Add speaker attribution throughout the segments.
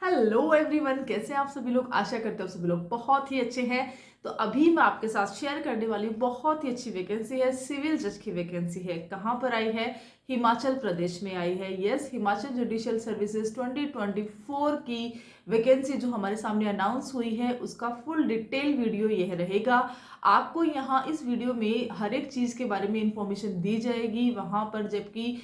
Speaker 1: Hello everyone, कैसे हैं आप सभी लोग। आशा करते हो सभी लोग बहुत ही अच्छे हैं। तो अभी मैं आपके साथ शेयर करने वाली बहुत ही अच्छी वैकेंसी है। सिविल जज की वैकेंसी है। कहाँ पर आई है? हिमाचल प्रदेश में आई है। यस, हिमाचल जुडिशियल सर्विसेज 2024 की वैकेंसी जो हमारे सामने अनाउंस हुई है उसका फुल डिटेल वीडियो यह रहेगा। आपको यहाँ इस वीडियो में हर एक चीज़ के बारे में इंफॉर्मेशन दी जाएगी वहाँ पर। जबकि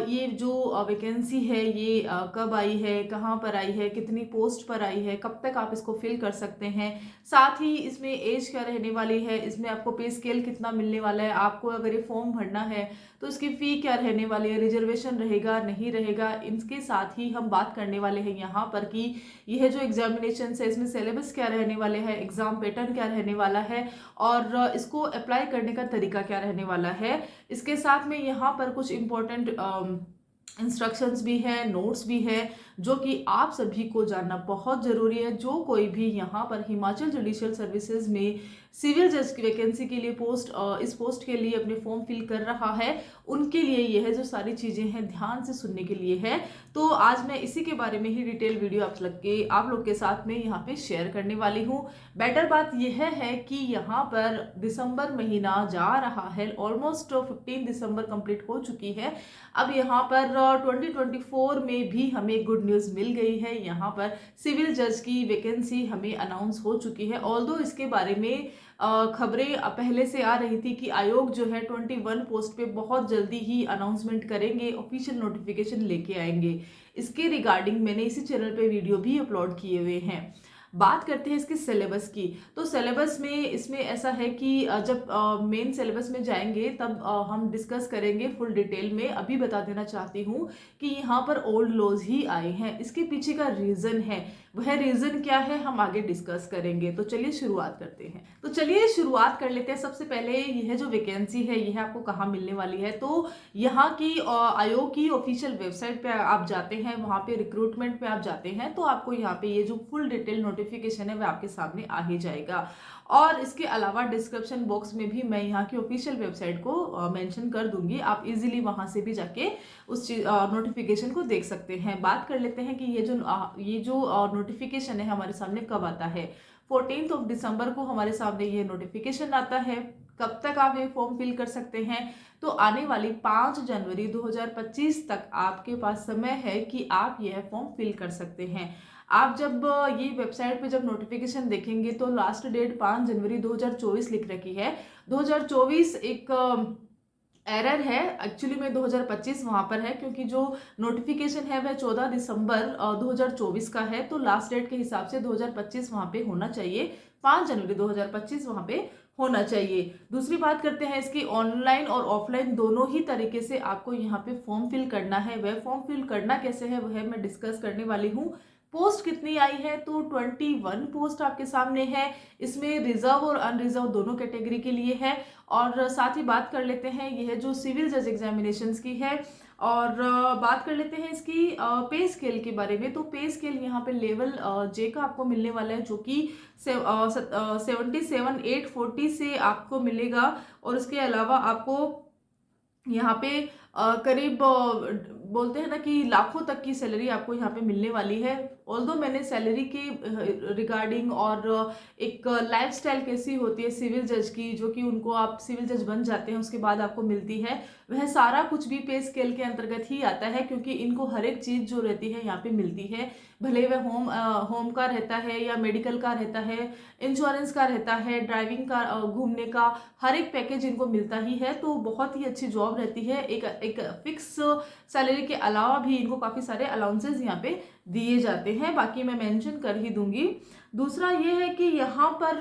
Speaker 1: ये जो वैकेंसी है ये कब आई है, कहाँ पर आई है, कितनी पोस्ट पर आई है, कब तक आप इसको फिल कर सकते हैं, साथ ही इसमें एज क्या रहने वाली है, इसमें आपको पे स्केल कितना मिलने वाला है, आपको अगर ये फॉर्म भरना है तो इसकी फ़ी क्या रहने वाली है, रिजर्वेशन रहेगा नहीं रहेगा। इनके साथ ही हम बात करने वाले हैं यहाँ पर कि यह जो एग्जामिनेशन है इसमें सिलेबस क्या रहने वाले हैं, एग्जाम पैटर्न क्या रहने वाला है और इसको अप्लाई करने का तरीका क्या रहने वाला है। इसके साथ में यहाँ पर कुछ इम्पोर्टेंट इंस्ट्रक्शंस भी है, नोट्स भी है, जो कि आप सभी को जानना बहुत ज़रूरी है। जो कोई भी यहाँ पर हिमाचल जुडिशियल सर्विसेज में सिविल जज की वैकेंसी के लिए इस पोस्ट के लिए अपने फॉर्म फिल कर रहा है, उनके लिए यह जो सारी चीज़ें हैं ध्यान से सुनने के लिए है। तो आज मैं इसी के बारे में ही डिटेल वीडियो आप लोग के साथ में यहाँ पे शेयर करने वाली हूँ। बेटर बात यह है कि यहाँ पर दिसंबर महीना जा रहा है, ऑलमोस्ट 15 दिसंबर कंप्लीट हो चुकी है। अब यहाँ पर 2024 में भी हमें गुड न्यूज़ मिल गई है। यहाँ पर सिविल जज की वैकेंसी हमें अनाउंस हो चुकी है। ऑल्दो इसके बारे में खबरें पहले से आ रही थी कि आयोग जो है 21 पोस्ट पे बहुत जल्दी ही अनाउंसमेंट करेंगे, ऑफिशियल नोटिफिकेशन लेके आएंगे। इसके रिगार्डिंग मैंने इसी चैनल पे वीडियो भी अपलोड किए हुए हैं। बात करते हैं इसके सिलेबस की। तो सिलेबस में इसमें ऐसा है कि जब मेन सिलेबस में जाएंगे तब हम डिस्कस करेंगे फुल डिटेल में। अभी बता देना चाहती हूँ कि यहाँ पर ओल्ड लॉज ही आए हैं। इसके पीछे का रीज़न है, वह रीज़न क्या है हम आगे डिस्कस करेंगे। तो चलिए शुरुआत करते हैं। तो चलिए शुरुआत कर लेते हैं। सबसे पहले यह जो वैकेंसी है यह आपको कहाँ मिलने वाली है। तो यहाँ की आयोग की ऑफिशियल वेबसाइट पे आप जाते हैं, वहाँ पे रिक्रूटमेंट पे आप जाते हैं तो आपको यहाँ पे ये जो फुल डिटेल नोटिफिकेशन है वह आपके सामने आ ही जाएगा। और इसके अलावा डिस्क्रिप्शन बॉक्स में भी मैं यहाँ की ऑफिशियल वेबसाइट को मेंशन कर दूंगी। आप इजीली वहाँ से भी जाके उस नोटिफिकेशन को देख सकते हैं। बात कर लेते हैं कि ये जो नोटिफिकेशन है हमारे सामने कब आता है। 14 दिसंबर को हमारे सामने ये नोटिफिकेशन आता है। कब तक आप ये फॉर्म फिल कर सकते हैं? तो आने वाली 5 जनवरी 2025 तक आपके पास समय है कि आप यह फॉर्म फिल कर सकते हैं। आप जब ये वेबसाइट पे जब नोटिफिकेशन देखेंगे तो लास्ट डेट 5 जनवरी 2024 लिख रखी है। 2024 एक एरर है, एक्चुअली में 2025 वहाँ पर है, क्योंकि जो नोटिफिकेशन है वह 14 दिसंबर 2024 का है। तो लास्ट डेट के हिसाब से 2025 वहाँ पे होना चाहिए, 5 जनवरी 2025 वहाँ पे होना चाहिए। दूसरी बात करते हैं इसकी, ऑनलाइन और ऑफलाइन दोनों ही तरीके से आपको यहाँ पे फॉर्म फिल करना है। वह फॉर्म फिल करना कैसे है वह मैं डिस्कस करने वाली हूँ। पोस्ट कितनी आई है? तो 21 पोस्ट आपके सामने है। इसमें रिजर्व और अनरिजर्व दोनों कैटेगरी के लिए है। और साथ ही बात कर लेते हैं यह जो सिविल जज एग्जामिनेशंस की है। और बात कर लेते हैं इसकी पे स्केल के बारे में। तो पे स्केल यहाँ पे लेवल जे का आपको मिलने वाला है, जो कि 77,840 से आपको मिलेगा। और इसके अलावा आपको यहाँ पे करीब बोलते हैं ना कि लाखों तक की सैलरी आपको यहाँ पे मिलने वाली है। ऑल्दो मैंने सैलरी के रिगार्डिंग और एक लाइफस्टाइल कैसी होती है सिविल जज की, जो कि उनको आप सिविल जज बन जाते हैं उसके बाद आपको मिलती है, वह सारा कुछ भी पे स्केल के अंतर्गत ही आता है। क्योंकि इनको हर एक चीज़ जो रहती है यहाँ पे मिलती है, भले वह होम का रहता है या मेडिकल का रहता है, इंश्योरेंस का रहता है, ड्राइविंग का, घूमने का, हर एक पैकेज इनको मिलता ही है। तो बहुत ही अच्छी जॉब रहती है। एक फिक्स सैलरी के अलावा भी इनको काफ़ी सारे अलाउंसेस यहाँ पे दिए जाते हैं, बाकी मैं मेंशन कर ही दूंगी। दूसरा ये है कि यहाँ पर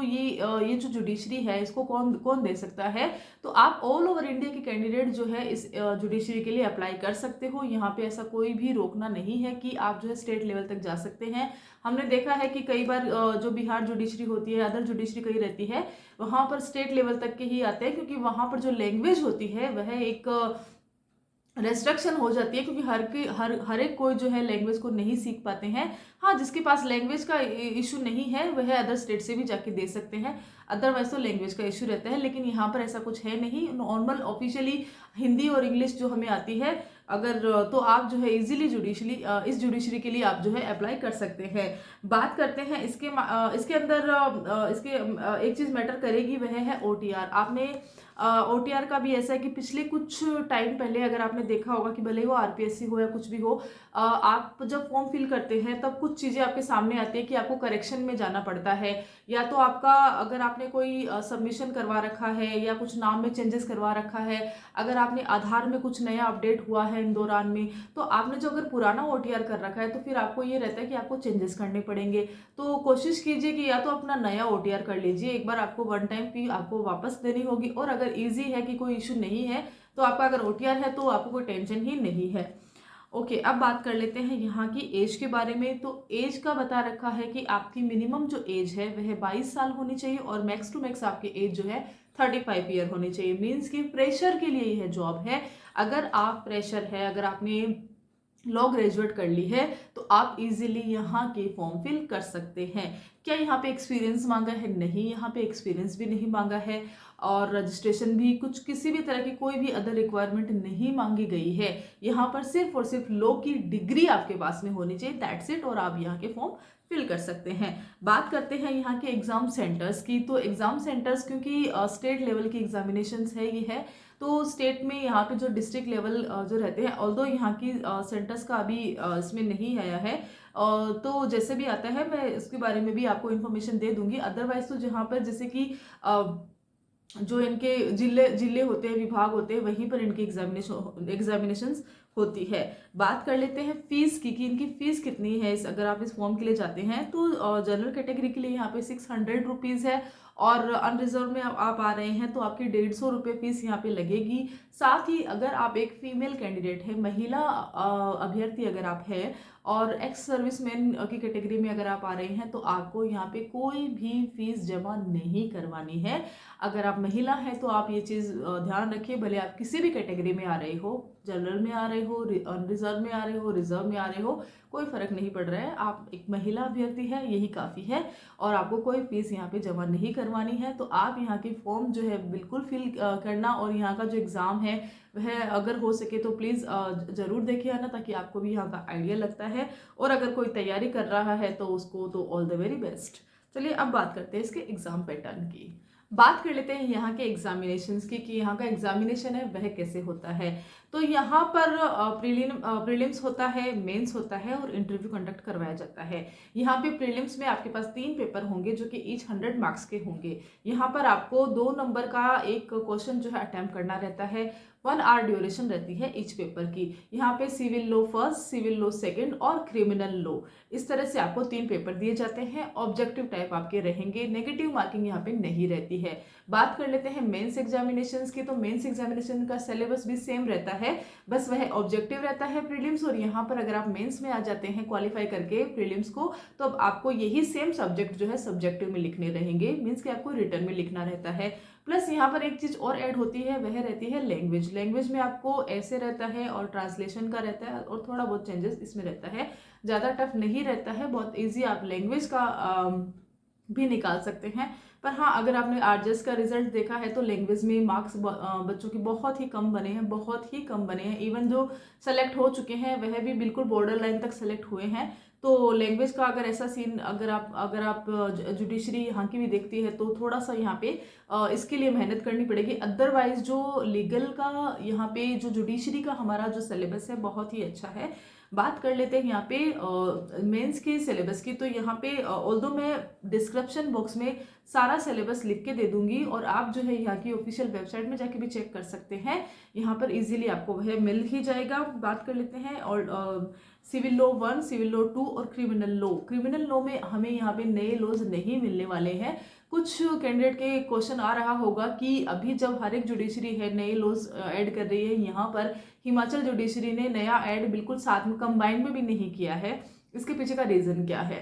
Speaker 1: ये जो जुडिशरी है इसको कौन कौन दे सकता है। तो आप ऑल ओवर इंडिया के कैंडिडेट जो है इस जुडिशरी के लिए अप्लाई कर सकते हो। यहाँ पे ऐसा कोई भी रोकना नहीं है कि आप जो है स्टेट लेवल तक जा सकते हैं। हमने देखा है कि कई बार जो बिहार जुडिशरी होती है, अदर जुडिशरी कहीं रहती है, वहाँ पर स्टेट लेवल तक के ही आते हैं, क्योंकि वहाँ पर जो लैंग्वेज होती है वह एक रेस्ट्रिक्शन हो जाती है। क्योंकि हर एक कोई जो है लैंग्वेज को नहीं सीख पाते हैं। हाँ, जिसके पास लैंग्वेज का इशू नहीं है वह अदर स्टेट से भी जाके दे सकते हैं, अदरवाइज तो लैंग्वेज का इशू रहता है। लेकिन यहाँ पर ऐसा कुछ है नहीं। नॉर्मल ऑफिशियली हिंदी और इंग्लिश जो हमें आती है अगर तो आप जो है इजीली जुडिशली इस जुडिशरी के लिए आप जो है अप्लाई कर सकते हैं। बात करते हैं इसके अंदर एक चीज़ मैटर करेगी, वह है ओटीआर। आपने ओटीआर का भी ऐसा है कि पिछले कुछ टाइम पहले अगर आपने देखा होगा कि भले ही वो आरपीएससी हो या कुछ भी हो, आप जब फॉर्म फिल करते हैं तब कुछ चीज़ें आपके सामने आती है कि आपको करेक्शन में जाना पड़ता है, या तो आपका अगर आपने कोई सबमिशन करवा रखा है या कुछ नाम में चेंजेस करवा रखा है, अगर आपने आधार में कुछ नया अपडेट हुआ है इन दौरान में, तो आपने जो अगर पुराना ओटीआर कर रखा है तो फिर आपको ये रहता है कि आपको चेंजेस करने पड़ेंगे। तो कोशिश कीजिए कि या तो अपना नया ओटीआर कर लीजिए, एक बार आपको वन टाइम फी आपको वापस देनी होगी, और अगर ईजी है कि कोई इशू नहीं है तो आपका अगर ओटीआर है तो आपको कोई टेंशन ही नहीं है। ओके, अब बात कर लेते हैं यहाँ की एज के बारे में। तो एज का बता रखा है कि आपकी मिनिमम जो एज है वह 22 साल होनी चाहिए, और मैक्स टू मैक्स आपकी एज जो है 35 ईयर होनी चाहिए। मीन्स कि प्रेशर के लिए यह जॉब है। अगर आप प्रेशर है, अगर आपने लॉ ग्रेजुएट कर ली है, तो आप इजीली यहाँ के फॉर्म फिल कर सकते हैं। क्या यहाँ पे एक्सपीरियंस मांगा है? नहीं, यहाँ पे एक्सपीरियंस भी नहीं मांगा है, और रजिस्ट्रेशन भी कुछ किसी भी तरह की कोई भी अदर रिक्वायरमेंट नहीं मांगी गई है। यहाँ पर सिर्फ और सिर्फ लॉ की डिग्री आपके पास में होनी चाहिए, दैट्स इट, और आप यहाँ के फॉर्म फिल कर सकते हैं। बात करते हैं यहाँ के एग्जाम सेंटर्स की। तो एग्जाम सेंटर्स, क्योंकि स्टेट लेवल की एग्जामिनेशंस है ये है, तो स्टेट में यहाँ पे जो डिस्ट्रिक्ट लेवल जो रहते हैं, ऑल्दो यहाँ की सेंटर्स का अभी इसमें नहीं आया है, तो जैसे भी आता है मैं इसके बारे में भी आपको इन्फॉर्मेशन दे दूंगी। अदरवाइज तो जहाँ पर जैसे कि जो इनके जिले जिले होते हैं, विभाग होते हैं, वहीं पर इनकी एग्जामिनेशंस होती है। बात कर लेते हैं फीस की कि इनकी फीस कितनी है। अगर आप इस फॉर्म के लिए जाते हैं तो जनरल कैटेगरी के लिए यहाँ पे 600 रुपीज़ है, और अनरिजर्व में आप आ रहे हैं तो आपकी 150 रुपये फीस यहाँ पे लगेगी। साथ ही अगर आप एक फीमेल कैंडिडेट है, महिला अभ्यर्थी अगर आप है, और एक्स सर्विसमैन की कैटेगरी में अगर आप आ रहे हैं, तो आपको यहाँ पे कोई भी फीस जमा नहीं करवानी है। अगर आप महिला हैं तो आप ये चीज़ ध्यान रखिए, भले आप किसी भी कैटेगरी में आ रहे हो, जनरल में आ रहे हो, अनरिजर्व में आ रहे हो, रिजर्व में आ रहे हो, कोई फर्क नहीं पड़ रहा है। आप एक महिला अभ्यर्थी है, यही काफ़ी है, और आपको कोई फीस यहाँ पे जमा नहीं करवानी है। तो आप यहाँ की फॉर्म जो है बिल्कुल फिल करना, और यहाँ का जो एग्ज़ाम है वह अगर हो सके तो प्लीज़ ज़रूर देखिए आना, ताकि आपको भी यहाँ का आइडिया लगता है, और अगर कोई तैयारी कर रहा है तो उसको तो ऑल द वेरी बेस्ट। चलिए अब बात करते हैं इसके एग्ज़ाम पैटर्न की। बात कर लेते हैं यहाँ के एग्जामिनेशंस की कि यहाँ का एग्जामिनेशन है वह कैसे होता है। तो यहाँ पर प्रीलिम्स होता है, मेंस होता है, और इंटरव्यू कंडक्ट करवाया जाता है। यहाँ पे प्रीलिम्स में आपके पास 3 पेपर होंगे जो कि ईच 100 मार्क्स के होंगे। यहाँ पर आपको 2 नंबर का एक क्वेश्चन जो है अटेम्प्ट करना रहता है। 1 आवर ड्यूरेशन रहती है ईच पेपर की। यहाँ पे civil law first, civil law second और क्रिमिनल लॉ, इस तरह से आपको 3 पेपर दिए जाते हैं। ऑब्जेक्टिव टाइप आपके रहेंगे, नेगेटिव मार्किंग यहाँ पे नहीं रहती है। बात कर लेते हैं मेंस एग्जामिनेशंस की। तो मेंस एग्जामिनेशन का सिलेबस भी सेम रहता है, बस वह ऑब्जेक्टिव रहता है प्रीलिम्स, और यहाँ पर अगर आप मेंस में आ जाते हैं क्वालिफाई करके प्रीलिम्स को, तो अब आपको यही सेम सब्जेक्ट जो है सब्जेक्टिव में लिखने रहेंगे, मीन्स कि आपको रिटर्न में लिखना रहता है। प्लस यहाँ पर एक चीज़ और ऐड होती है, वह रहती है लैंग्वेज। लैंग्वेज में आपको ऐसे रहता है और ट्रांसलेशन का रहता है, और थोड़ा बहुत चेंजेस इसमें रहता है, ज़्यादा टफ नहीं रहता है, बहुत ईजी आप लैंग्वेज का भी निकाल सकते हैं। पर हाँ, अगर आपने आरजेएस का रिजल्ट देखा है तो लैंग्वेज में मार्क्स बच्चों के बहुत ही कम बने हैं, बहुत ही कम बने हैं। इवन जो सेलेक्ट हो चुके हैं वह भी बिल्कुल बॉर्डर लाइन तक सेलेक्ट हुए हैं। तो लैंग्वेज का अगर ऐसा सीन अगर आप जुडिशरी यहाँ की भी देखती है तो थोड़ा सा यहाँ पे इसके लिए मेहनत करनी पड़ेगी। अदरवाइज जो लीगल का यहाँ पे जो जुडिशरी का हमारा जो सिलेबस है बहुत ही अच्छा है। बात कर लेते हैं यहाँ पे मेंस के सिलेबस की। तो यहाँ पे ऑल्दो मैं डिस्क्रिप्शन बॉक्स में सारा सिलेबस लिख के दे दूंगी, और आप जो है यहाँ की ऑफिशियल वेबसाइट में जाके भी चेक कर सकते हैं, यहाँ पर इजीली आपको वह मिल ही जाएगा। बात कर लेते हैं और सिविल लॉ 1, सिविल लॉ 2 और क्रिमिनल लॉ। क्रिमिनल लॉ में हमें यहाँ पे नए लॉज नहीं मिलने वाले हैं। कुछ कैंडिडेट के क्वेश्चन आ रहा होगा कि अभी जब हर एक जुडिशरी है नए लॉज ऐड कर रही है, यहाँ पर हिमाचल जुडिशरी ने नया ऐड बिल्कुल साथ में कंबाइन में भी नहीं किया है, इसके पीछे का रीज़न क्या है?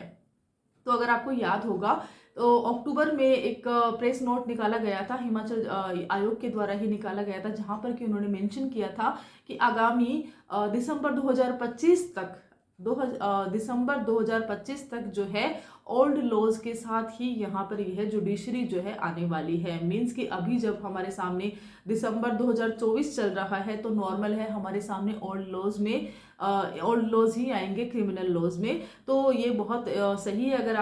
Speaker 1: तो अगर आपको याद होगा तो अक्टूबर में एक प्रेस नोट निकाला गया था, हिमाचल आयोग के द्वारा ही निकाला गया था, जहां पर कि उन्होंने मेंशन किया था कि आगामी दिसंबर 2025 तक दिसंबर 2025 तक जो है ओल्ड लॉज के साथ ही यहाँ पर यह जुडिशरी जो है आने वाली है। मीन्स कि अभी जब हमारे सामने दिसंबर 2024 चल रहा है तो नॉर्मल है हमारे सामने ओल्ड लॉज ही आएंगे क्रिमिनल लॉज में। तो ये बहुत सही है। अगर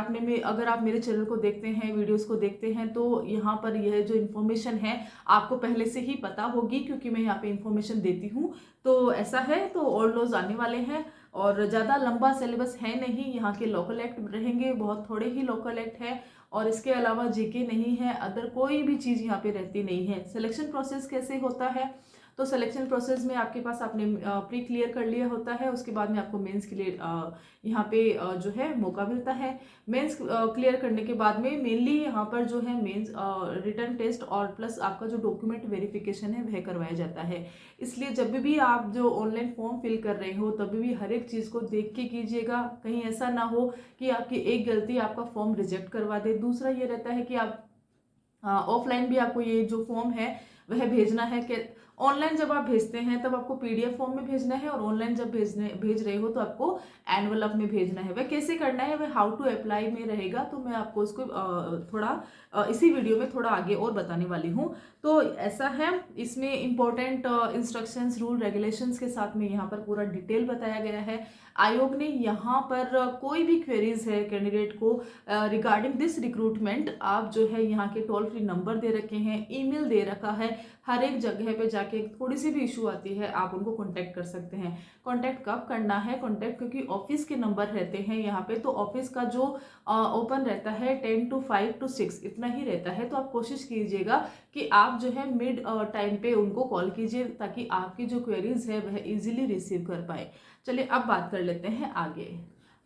Speaker 1: आप मेरे चैनल को देखते हैं, वीडियोस को देखते हैं, तो यहाँ पर यह जो इन्फॉर्मेशन है आपको पहले से ही पता होगी, क्योंकि मैं यहाँ पे इन्फॉर्मेशन देती हूँ। तो ऐसा है, तो ओल्ड लॉज आने वाले हैं और ज़्यादा लंबा सिलेबस है नहीं। यहाँ के लोकल एक्ट रहेंगे, बहुत थोड़े ही लोकल एक्ट है, और इसके अलावा जीके नहीं है, अदर कोई भी चीज़ यहाँ पे रहती नहीं है। सिलेक्शन प्रोसेस कैसे होता है, तो सिलेक्शन प्रोसेस में आपके पास आपने प्री क्लियर कर लिया होता है, उसके बाद में आपको मेंस के लिए यहाँ पे जो है मौका मिलता है। मेंस क्लियर करने के बाद में मेनली यहाँ पर जो है मेंस रिटन टेस्ट और प्लस आपका जो डॉक्यूमेंट वेरिफिकेशन है वह करवाया जाता है। इसलिए जब भी आप जो ऑनलाइन फॉर्म फिल कर रहे हो तभी भी हर एक चीज़ को देख के कीजिएगा, कहीं ऐसा ना हो कि आपकी एक गलती आपका फॉर्म रिजेक्ट करवा दे। दूसरा ये रहता है कि आप ऑफलाइन भी आपको ये जो फॉर्म है वह भेजना है। कि ऑनलाइन जब आप भेजते हैं तब आपको पीडीएफ फॉर्म में भेजना है, और ऑनलाइन जब भेज रहे हो तो आपको एनवलप में भेजना है। वह कैसे करना है, वह हाउ टू अप्लाई में रहेगा, तो मैं आपको इसको थोड़ा इसी वीडियो में थोड़ा आगे और बताने वाली हूँ। तो ऐसा है, इसमें इंपॉर्टेंट इंस्ट्रक्शंस, रूल, रेगुलेशंस के साथ में यहाँ पर पूरा डिटेल बताया गया है। आयोग ने यहाँ पर कोई भी क्वेरीज है कैंडिडेट को रिगार्डिंग दिस रिक्रूटमेंट, आप जो है यहाँ के टोल फ्री नंबर दे रखे हैं, ईमेल दे रखा है। हर एक जगह पे जाके थोड़ी सी भी इशू आती है आप उनको कांटेक्ट कर सकते हैं। कांटेक्ट कब करना है, कांटेक्ट क्योंकि ऑफिस के नंबर रहते हैं यहाँ पे, तो ऑफिस का जो ओपन रहता है 10 to 5 to 6 इतना ही रहता है। तो आप कोशिश कीजिएगा कि आप जो है मिड टाइम पे उनको कॉल कीजिए, ताकि आपकी जो क्वेरीज है वह इजीली रिसीव कर पाए। चलिए अब बात कर लेते हैं आगे।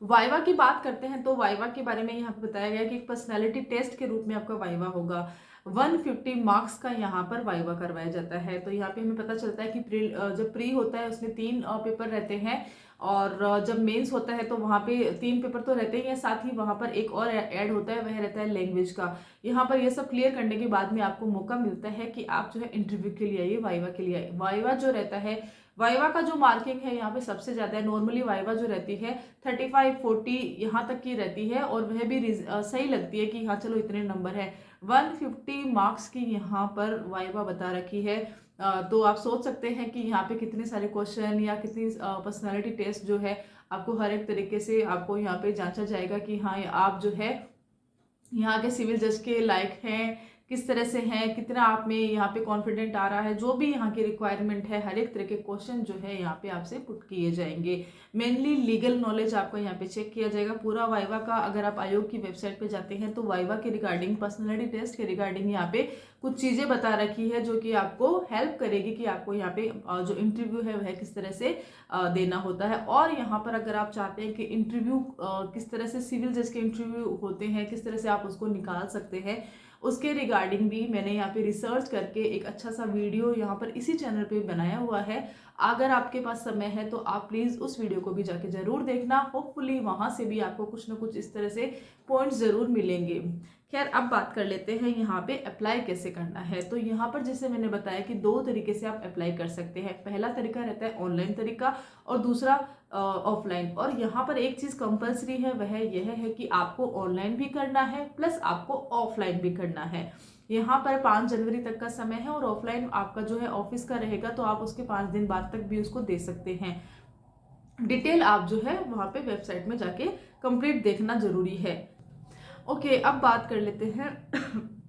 Speaker 1: वाइवा की बात करते हैं, तो वाइवा के बारे में यहाँ पे बताया गया कि एक पर्सनैलिटी टेस्ट के रूप में आपका वाइवा होगा। 150 मार्क्स का यहाँ पर वाइवा करवाया जाता है। तो यहाँ पे हमें पता चलता है कि जब प्री होता है उसमें 3 पेपर रहते हैं, और जब मेंस होता है तो वहाँ पे 3 पेपर तो रहते ही हैं, साथ ही वहाँ पर एक और ऐड होता है, वह रहता है लैंग्वेज का। यहाँ पर ये सब क्लियर करने के बाद में आपको मौका मिलता है कि आप जो है इंटरव्यू के लिए आइए, वाइवा के लिए आइए। वाइवा जो रहता है, वाइवा का जो मार्किंग है यहाँ पे सबसे ज़्यादा है। नॉर्मली वाइवा जो रहती है 35-40 यहाँ तक की रहती है, और वह भी सही लगती है कि हाँ चलो इतने नंबर है। 150 मार्क्स की यहाँ पर वाइवा बता रखी है। तो आप सोच सकते हैं कि यहाँ पे कितने सारे क्वेश्चन या कितनी पर्सनालिटी टेस्ट जो है आपको हर एक तरीके से आपको यहाँ पे जांचा जाएगा कि हाँ आप जो है यहाँ के सिविल जज के लायक हैं, किस तरह से हैं, कितना आप में यहाँ पे कॉन्फिडेंट आ रहा है, जो भी यहाँ की रिक्वायरमेंट है, हर एक तरह के क्वेश्चन जो है यहाँ पे आपसे पुट किए जाएंगे। मेनली लीगल नॉलेज आपका यहाँ पे चेक किया जाएगा पूरा वाइवा का। अगर आप आयोग की वेबसाइट पे जाते हैं तो वाइवा के रिगार्डिंग, पर्सनैलिटी टेस्ट के रिगार्डिंग यहाँ पे कुछ चीज़ें बता रखी है जो कि आपको हेल्प करेगी कि आपको यहाँ पे जो इंटरव्यू है वह किस तरह से देना होता है। और यहाँ पर अगर आप चाहते हैं कि इंटरव्यू किस तरह से सिविल जज के इंटरव्यू होते हैं, किस तरह से आप उसको निकाल सकते हैं, उसके रिगार्डिंग भी मैंने यहाँ पे रिसर्च करके एक अच्छा सा वीडियो यहाँ पर इसी चैनल पे बनाया हुआ है। अगर आपके पास समय है तो आप प्लीज़ उस वीडियो को भी जाके ज़रूर देखना। होपफुली वहाँ से भी आपको कुछ ना कुछ इस तरह से पॉइंट्स ज़रूर मिलेंगे। खैर अब बात कर लेते हैं यहाँ पे अप्लाई कैसे करना है। तो यहाँ पर जैसे मैंने बताया कि 2 तरीके से आप अप्लाई कर सकते हैं। पहला तरीका रहता है ऑनलाइन तरीका, और दूसरा ऑफलाइन। और यहाँ पर एक चीज़ कंपलसरी है, वह यह है कि आपको ऑनलाइन भी करना है प्लस आपको ऑफलाइन भी करना है। यहाँ पर 5 जनवरी तक का समय है, और ऑफलाइन आपका जो है ऑफिस का रहेगा, तो आप उसके 5 दिन बाद तक भी उसको दे सकते हैं। डिटेल आप जो है वहाँ पे वेबसाइट में जाके कंप्लीट देखना जरूरी है। ओके अब बात कर लेते हैं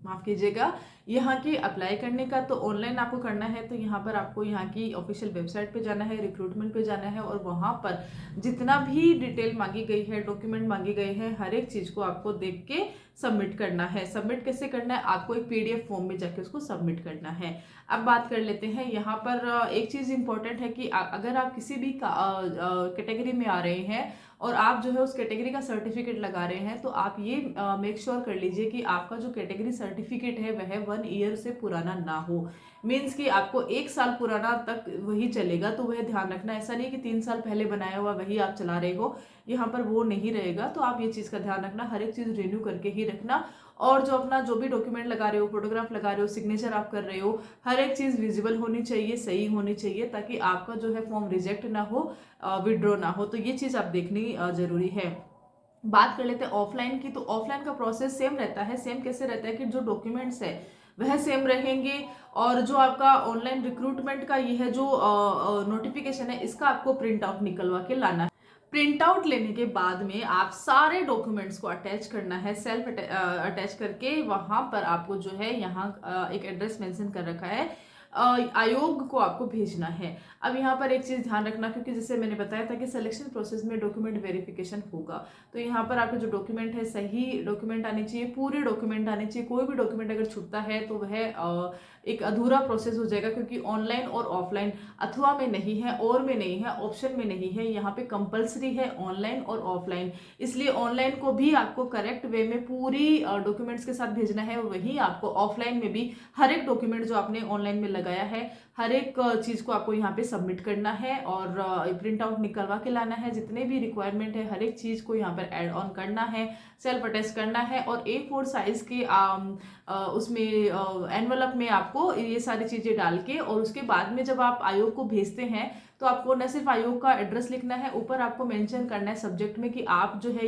Speaker 1: माफ़ कीजिएगा, यहाँ की अप्लाई करने का। तो ऑनलाइन आपको करना है तो यहाँ पर आपको यहाँ की ऑफिशियल वेबसाइट पे जाना है, रिक्रूटमेंट पे जाना है, और वहाँ पर जितना भी डिटेल मांगी गई है, डॉक्यूमेंट मांगे गए हैं, हर एक चीज़ को आपको देख के सबमिट करना है। सबमिट कैसे करना है, आपको एक पीडीएफ फॉर्म में जाके उसको सबमिट करना है। अब बात कर लेते हैं, यहाँ पर एक चीज़ इंपॉर्टेंट है कि अगर आप किसी भी कैटेगरी में आ रहे हैं और आप जो है उस कैटेगरी का सर्टिफिकेट लगा रहे हैं, तो आप ये मेक श्योर कर लीजिए कि आपका जो कैटेगरी सर्टिफिकेट है वह 1 ईयर से पुराना ना हो। मीन्स कि आपको 1 साल पुराना तक वही चलेगा, तो वह ध्यान रखना। ऐसा नहीं कि 3 साल पहले बनाया हुआ वही आप चला रहे हो। यहाँ पर वो नहीं रहेगा। तो आप ये चीज़ का ध्यान रखना, हर एक चीज़ रिन्यू करके ही रखना। और जो अपना जो भी डॉक्यूमेंट लगा रहे हो, फोटोग्राफ लगा रहे हो, सिग्नेचर आप कर रहे हो, हर एक चीज़ विजिबल होनी चाहिए, सही होनी चाहिए, ताकि आपका जो है फॉर्म रिजेक्ट ना हो, विड्रॉ ना हो। तो ये चीज़ आप देखनी जरूरी है। बात कर लेते हैं ऑफलाइन की। तो ऑफलाइन का प्रोसेस सेम रहता है। सेम कैसे रहता है कि जो डॉक्यूमेंट्स है वह सेम रहेंगे, और जो आपका ऑनलाइन रिक्रूटमेंट का ये है जो नोटिफिकेशन है, इसका आपको प्रिंट आउट निकलवा के लाना है। प्रिंट आउट लेने के बाद में आप सारे डॉक्यूमेंट्स को अटैच करना है, सेल्फ अटैच करके वहां पर आपको जो है यहाँ एक एड्रेस मेंशन कर रखा है, आयोग को आपको भेजना है। अब यहाँ पर एक चीज़ ध्यान रखना, क्योंकि जैसे मैंने बताया था कि सिलेक्शन प्रोसेस में डॉक्यूमेंट वेरिफिकेशन होगा, तो यहाँ पर आपके जो डॉक्यूमेंट है सही डॉक्यूमेंट आने चाहिए, पूरे डॉक्यूमेंट आने चाहिए। कोई भी डॉक्यूमेंट अगर छूटता है तो वह एक अधूरा प्रोसेस हो जाएगा, क्योंकि ऑनलाइन और ऑफलाइन अथवा में नहीं है, और में नहीं है, ऑप्शन में नहीं है, यहाँ पे कंपलसरी है ऑनलाइन और ऑफलाइन। इसलिए ऑनलाइन को भी आपको करेक्ट वे में पूरी डॉक्यूमेंट्स के साथ भेजना है, वहीं आपको ऑफलाइन में भी हर एक डॉक्यूमेंट जो आपने ऑनलाइन में लगाया है, हर एक चीज़ को आपको यहाँ पे सबमिट करना है, और प्रिंट आउट निकलवा के लाना है। जितने भी रिक्वायरमेंट है हर एक चीज़ को यहाँ पर ऐड ऑन करना है, सेल्फ अटेस्ट करना है, और A4 साइज के उसमें एनवलप में आपको ये सारी चीज़ें डाल के, और उसके बाद में जब आप आयोग को भेजते हैं तो आपको न सिर्फ आयोग का एड्रेस लिखना है, ऊपर आपको मेंशन करना है सब्जेक्ट में कि आप जो है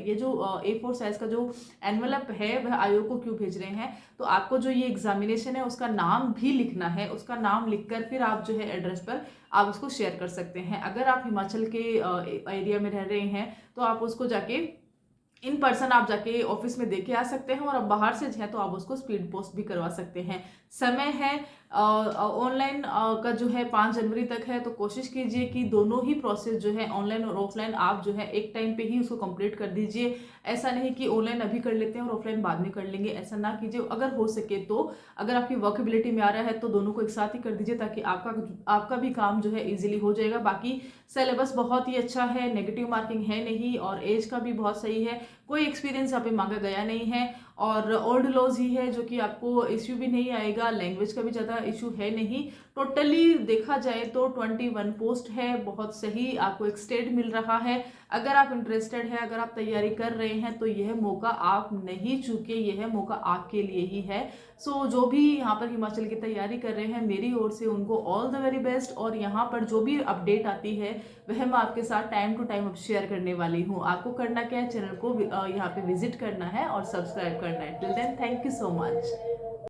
Speaker 1: ये जो A4 साइज का जो एनवलप है वह आयोग को क्यों भेज रहे हैं। तो आपको जो ये एग्जामिनेशन है उसका नाम भी लिखना है, उसका नाम लिखकर फिर आप जो है एड्रेस पर आप उसको शेयर कर सकते हैं। अगर आप हिमाचल के एरिया में रह रहे हैं तो आप उसको जाके इन पर्सन आप जाके ऑफिस में देके आ सकते हैं, और अब बाहर से है तो आप उसको स्पीड पोस्ट भी करवा सकते हैं। समय है ऑनलाइन का जो है 5 जनवरी तक है, तो कोशिश कीजिए कि दोनों ही प्रोसेस जो है ऑनलाइन और ऑफलाइन आप जो है एक टाइम पे ही उसको कंप्लीट कर दीजिए। ऐसा नहीं कि ऑनलाइन अभी कर लेते हैं और ऑफलाइन बाद में कर लेंगे, ऐसा ना कीजिए। अगर हो सके तो अगर आपकी वर्कबिलिटी में आ रहा है तो दोनों को एक साथ ही कर दीजिए, ताकि आपका भी काम जो है इजीली हो जाएगा। बाकी सिलेबस बहुत ही अच्छा है, नेगेटिव मार्किंग है नहीं, और एज का भी बहुत सही है, कोई एक्सपीरियंस यहाँ पे मांगा गया नहीं है, और ओल्ड लॉज ही है जो कि आपको इश्यू भी नहीं आएगा, लैंग्वेज का भी ज़्यादा इशू है नहीं। टोटली देखा जाए तो 21 पोस्ट है, बहुत सही आपको एक स्टेट मिल रहा है। अगर आप इंटरेस्टेड है, अगर आप तैयारी कर रहे हैं, तो यह मौका आप नहीं चूके, यह मौका आपके लिए ही है। सो जो भी यहाँ पर हिमाचल की तैयारी कर रहे हैं, मेरी ओर से उनको ऑल द वेरी बेस्ट। और यहाँ पर जो भी अपडेट आती है वह मैं आपके साथ टाइम टू टाइम शेयर करने वाली हूँ। आपको करना क्या है, चैनल को यहाँ पे विजिट करना है और सब्सक्राइब करना है। Till then thank you so much.